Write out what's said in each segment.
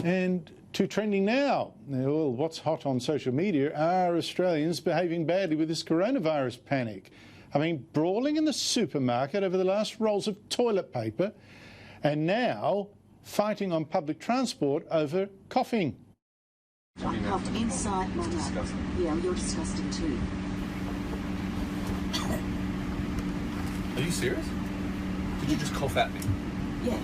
And to trending now. Well, what's hot on social media are Australians behaving badly with this coronavirus panic. I mean, brawling in the supermarket over the last rolls of toilet paper, and now fighting on public transport over coughing. I coughed inside my mouth. Yeah, you're disgusting too. Are you serious? Did you just cough at me? Yeah.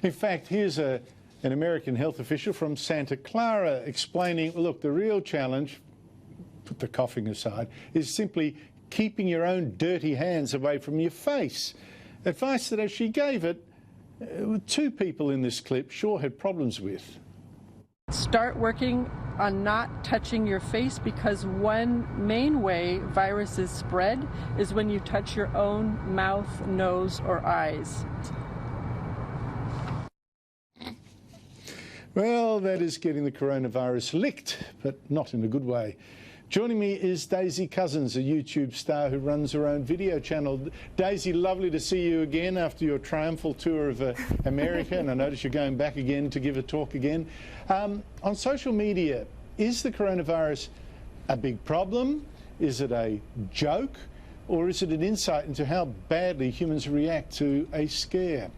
In fact, here's an American health official from Santa Clara explaining, look, the real challenge, put the coughing aside, is simply keeping your own dirty hands away from your face. Advice that, as she gave it, two people in this clip sure had problems with. Start working on not touching your face, because one main way viruses spread is when you touch your own mouth, nose, or eyes. Well, that is getting the coronavirus licked, but not in a good way. Joining me is Daisy Cousens, a YouTube star who runs her own video channel. Daisy, lovely to see you again after your triumphal tour of America, and I notice you're going back again to give a talk again. On social media, is the coronavirus a big problem? Is it a joke? Or is it an insight into how badly humans react to a scare?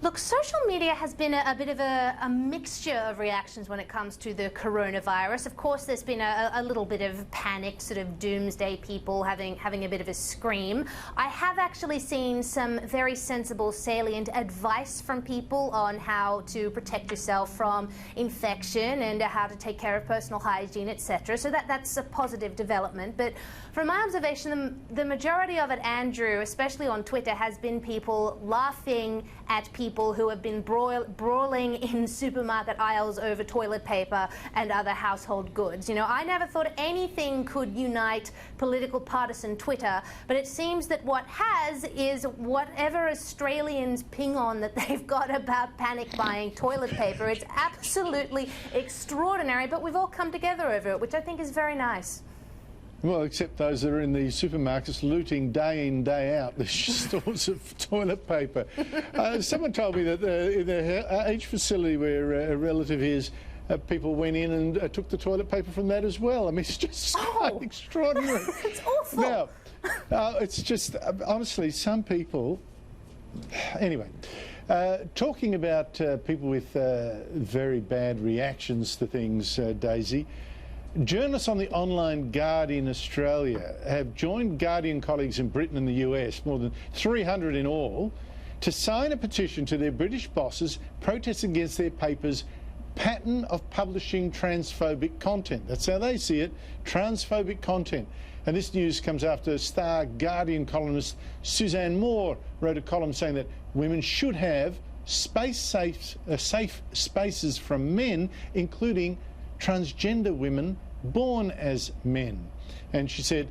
Look, social media has been a bit of a mixture of reactions when it comes to the coronavirus. Of course, there's been a little bit of panic, sort of doomsday people having a bit of a scream. I have actually seen some very sensible, salient advice from people on how to protect yourself from infection and how to take care of personal hygiene, etc. So that's a positive development. But from my observation, the majority of it, Andrew, especially on Twitter, has been people laughing at people who have been brawling in supermarket aisles over toilet paper and other household goods. You know, I never thought anything could unite political partisan Twitter, but it seems that what has is whatever Australians ping on that they've got about panic buying toilet paper. It's absolutely extraordinary, but we've all come together over it, which I think is very nice. Well, except those that are in the supermarkets looting day in, day out the stores of toilet paper. Someone told me that in the aged facility where a relative is, people went in and took the toilet paper from that as well. I mean, it's just quite extraordinary. It's awful. Now, it's just, honestly, some people... Anyway, talking about people with very bad reactions to things, Daisy, journalists on the online Guardian Australia have joined Guardian colleagues in Britain and the US, more than 300 in all, to sign a petition to their British bosses protesting against their paper's pattern of publishing transphobic content. That's how they see it, transphobic content. And this news comes after star Guardian columnist Suzanne Moore wrote a column saying that women should have safe spaces from men, including transgender women born as men. And she said,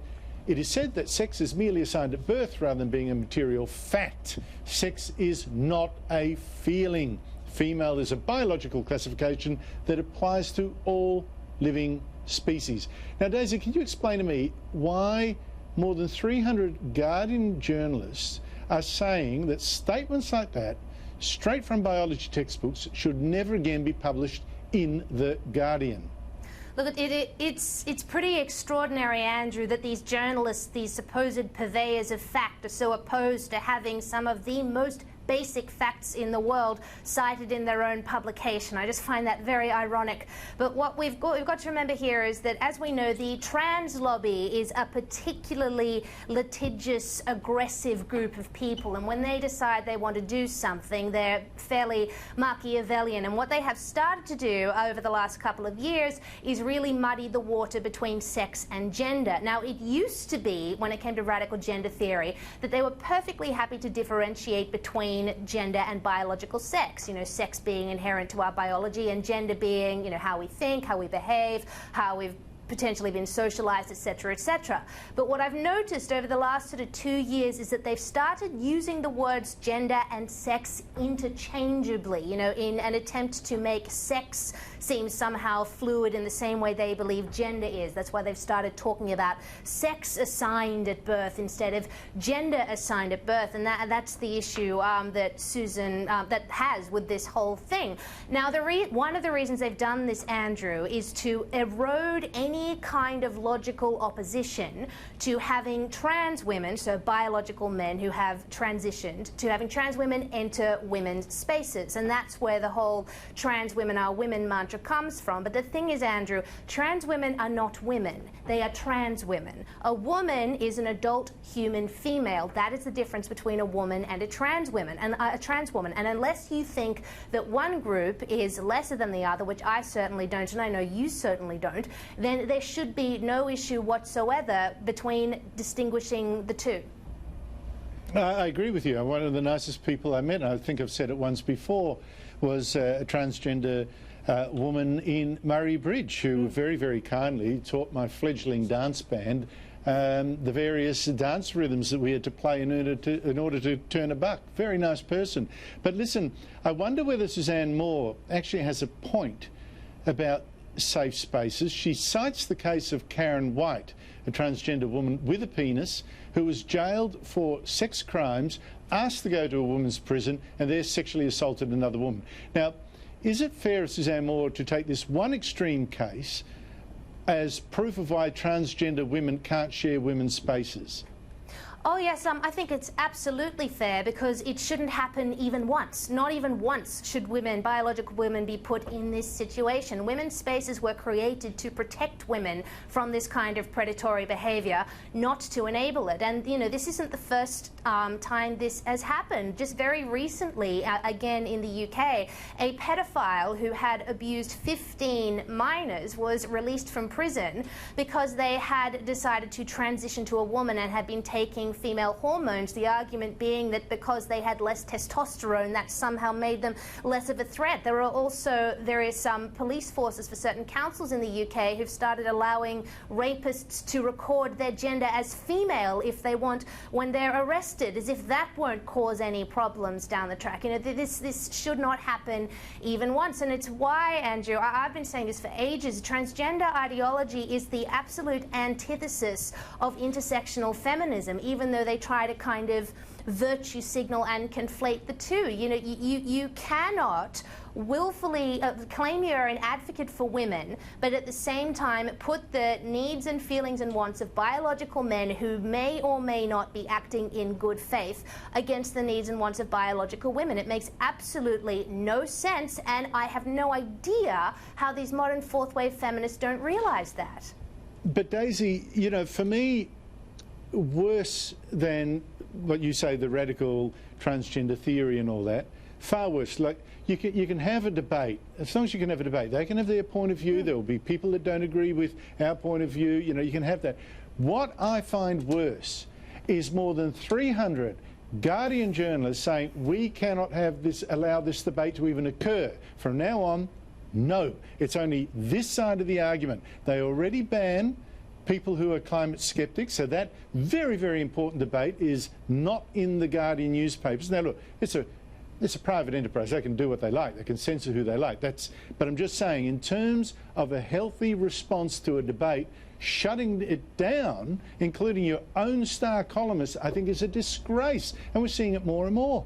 it is said that sex is merely assigned at birth rather than being a material fact. Sex is not a feeling. Female is a biological classification that applies to all living species. Now, Daisy, can you explain to me why more than 300 Guardian journalists are saying that statements like that, straight from biology textbooks, should never again be published in the Guardian? Look, it's pretty extraordinary, Andrew, that these journalists, these supposed purveyors of fact, are so opposed to having some of the most basic facts in the world cited in their own publication. I just find that very ironic. But what we've got to remember here is that, as we know, the trans lobby is a particularly litigious, aggressive group of people, and when they decide they want to do something, they're fairly Machiavellian. And what they have started to do over the last couple of years is really muddy the water between sex and gender. Now, it used to be, when it came to radical gender theory, that they were perfectly happy to differentiate between gender and biological sex. You know, sex being inherent to our biology and gender being, you know, how we think, how we behave, how we've potentially been socialized, etc., etc. But what I've noticed over the last sort of 2 years is that they've started using the words gender and sex interchangeably, you know, in an attempt to make sex seem somehow fluid in the same way they believe gender is. That's why they've started talking about sex assigned at birth instead of gender assigned at birth, and that's the issue that Susan that has with this whole thing. Now, one of the reasons they've done this, Andrew, is to erode any kind of logical opposition to having trans women, so biological men who have transitioned, to having trans women enter women's spaces. And that's where the whole trans women are women mantra comes from. But the thing is, Andrew, trans women are not women. They are trans women. A woman is an adult human female. That is the difference between a woman and a trans woman, and a trans woman. And unless you think that one group is lesser than the other, which I certainly don't, and I know you certainly don't, then there should be no issue whatsoever between distinguishing the two. I agree with you. One of the nicest people I met, and I think I've said it once before, was a transgender woman in Murray Bridge who very, very kindly taught my fledgling dance band the various dance rhythms that we had to play in order to turn a buck. Very nice person. But listen, I wonder whether Suzanne Moore actually has a point about safe spaces. She cites the case of Karen White, a transgender woman with a penis who was jailed for sex crimes, asked to go to a women's prison, and there sexually assaulted another woman. Now, is it fair, Suzanne Moore, to take this one extreme case as proof of why transgender women can't share women's spaces? Oh yes, I think it's absolutely fair, because it shouldn't happen even once. Not even once should women, biological women, be put in this situation. Women's spaces were created to protect women from this kind of predatory behaviour, not to enable it. And, you know, this isn't the first time this has happened. Just very recently, again in the UK, a pedophile who had abused 15 minors was released from prison because they had decided to transition to a woman and had been taking female hormones, the argument being that because they had less testosterone, that somehow made them less of a threat. There is some police forces for certain councils in the UK who've started allowing rapists to record their gender as female if they want when they're arrested, as if that won't cause any problems down the track. You know, this should not happen even once, and it's why, Andrew, I've been saying this for ages, transgender ideology is the absolute antithesis of intersectional feminism, even though they try to kind of virtue signal and conflate the two. You know, you cannot willfully claim you're an advocate for women, but at the same time put the needs and feelings and wants of biological men who may or may not be acting in good faith against the needs and wants of biological women. It makes absolutely no sense, and I have no idea how these modern fourth wave feminists don't realize that. But Daisy, you know, for me, worse than what you say, the radical transgender theory and all that, far worse. Like, you can have a debate. As long as you can have a debate, they can have their point of view. There will be people that don't agree with our point of view. You know, you can have that. What I find worse is more than 300 Guardian journalists saying we cannot have this, allow this debate to even occur. From now on, no. It's only this side of the argument. They already ban people who are climate skeptics, so that very, very important debate is not in the Guardian newspapers. Now look, it's a private enterprise. They can do what they like. They can censor who they like. But I'm just saying, in terms of a healthy response to a debate, shutting it down, including your own star columnists, I think is a disgrace, and we're seeing it more and more.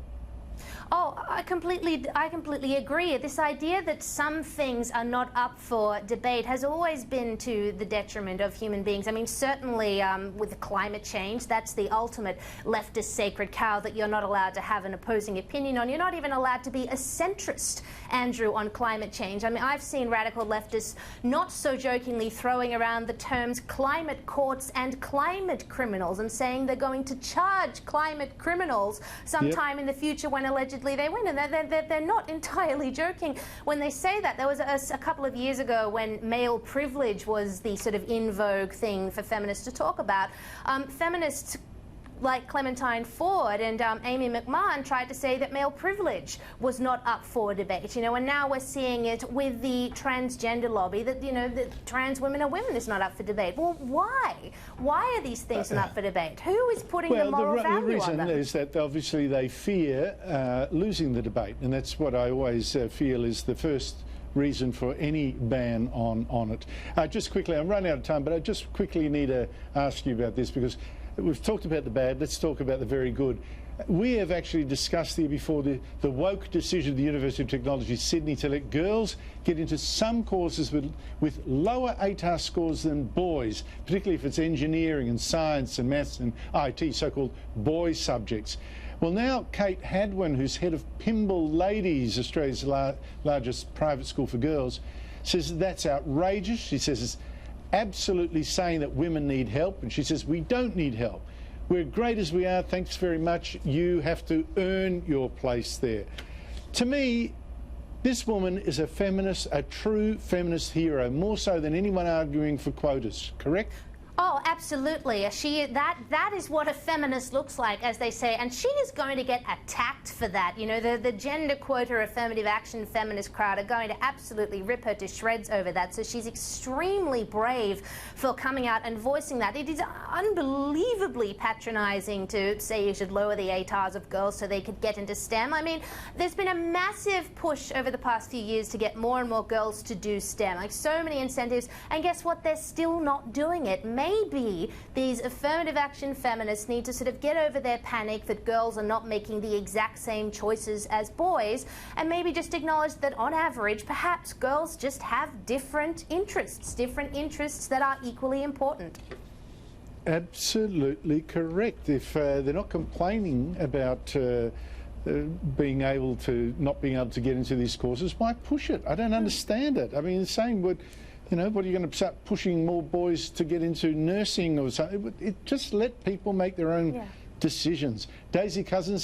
Oh, I completely agree. This idea that some things are not up for debate has always been to the detriment of human beings. I mean, certainly with climate change, that's the ultimate leftist sacred cow that you're not allowed to have an opposing opinion on. You're not even allowed to be a centrist, Andrew, on climate change. I mean, I've seen radical leftists not so jokingly throwing around the terms climate courts and climate criminals and saying they're going to charge climate criminals sometime in the future when allegedly they win, and they're not entirely joking when they say that. There was a couple of years ago when male privilege was the sort of in vogue thing for feminists to talk about. Feminists like Clementine Ford and Amy McMahon tried to say that male privilege was not up for debate, you know, and now we're seeing it with the transgender lobby that, you know, that trans women are women is not up for debate. Well, why? Why are these things not up for debate? Who is putting the moral value on them? The reason is that obviously they fear losing the debate, and that's what I always feel is the first reason for any ban on it. Just quickly, I'm running out of time, but I just quickly need to ask you about this, because we've talked about the bad, let's talk about the very good. We have actually discussed here before the woke decision of the University of Technology Sydney to let girls get into some courses with lower ATAR scores than boys, particularly if it's engineering and science and maths and IT, so-called boy subjects. Well, now Kate Hadwin, who's head of Pymble Ladies, Australia's largest private school for girls, says that's outrageous. She says it's absolutely saying that women need help, and she says we don't need help. We're great as we are, thanks very much. You have to earn your place there. To me, this woman is a feminist, a true feminist hero, more so than anyone arguing for quotas, correct? Oh, absolutely. That is what a feminist looks like, as they say, and she is going to get attacked for that. You know, the gender quota affirmative action feminist crowd are going to absolutely rip her to shreds over that. So she's extremely brave for coming out and voicing that. It is unbelievably patronising to say you should lower the ATARs of girls so they could get into STEM. I mean, there's been a massive push over the past few years to get more and more girls to do STEM. Like, so many incentives, and guess what? They're still not doing it. Maybe these affirmative action feminists need to sort of get over their panic that girls are not making the exact same choices as boys, and maybe just acknowledge that on average, perhaps girls just have different interests that are equally important. Absolutely correct. If they're not complaining about being able to not being able to get into these courses, why push it? I don't understand it. I mean, the same would, you know, what are you going to start pushing more boys to get into nursing or something? Just let people make their own decisions. Daisy Cousens,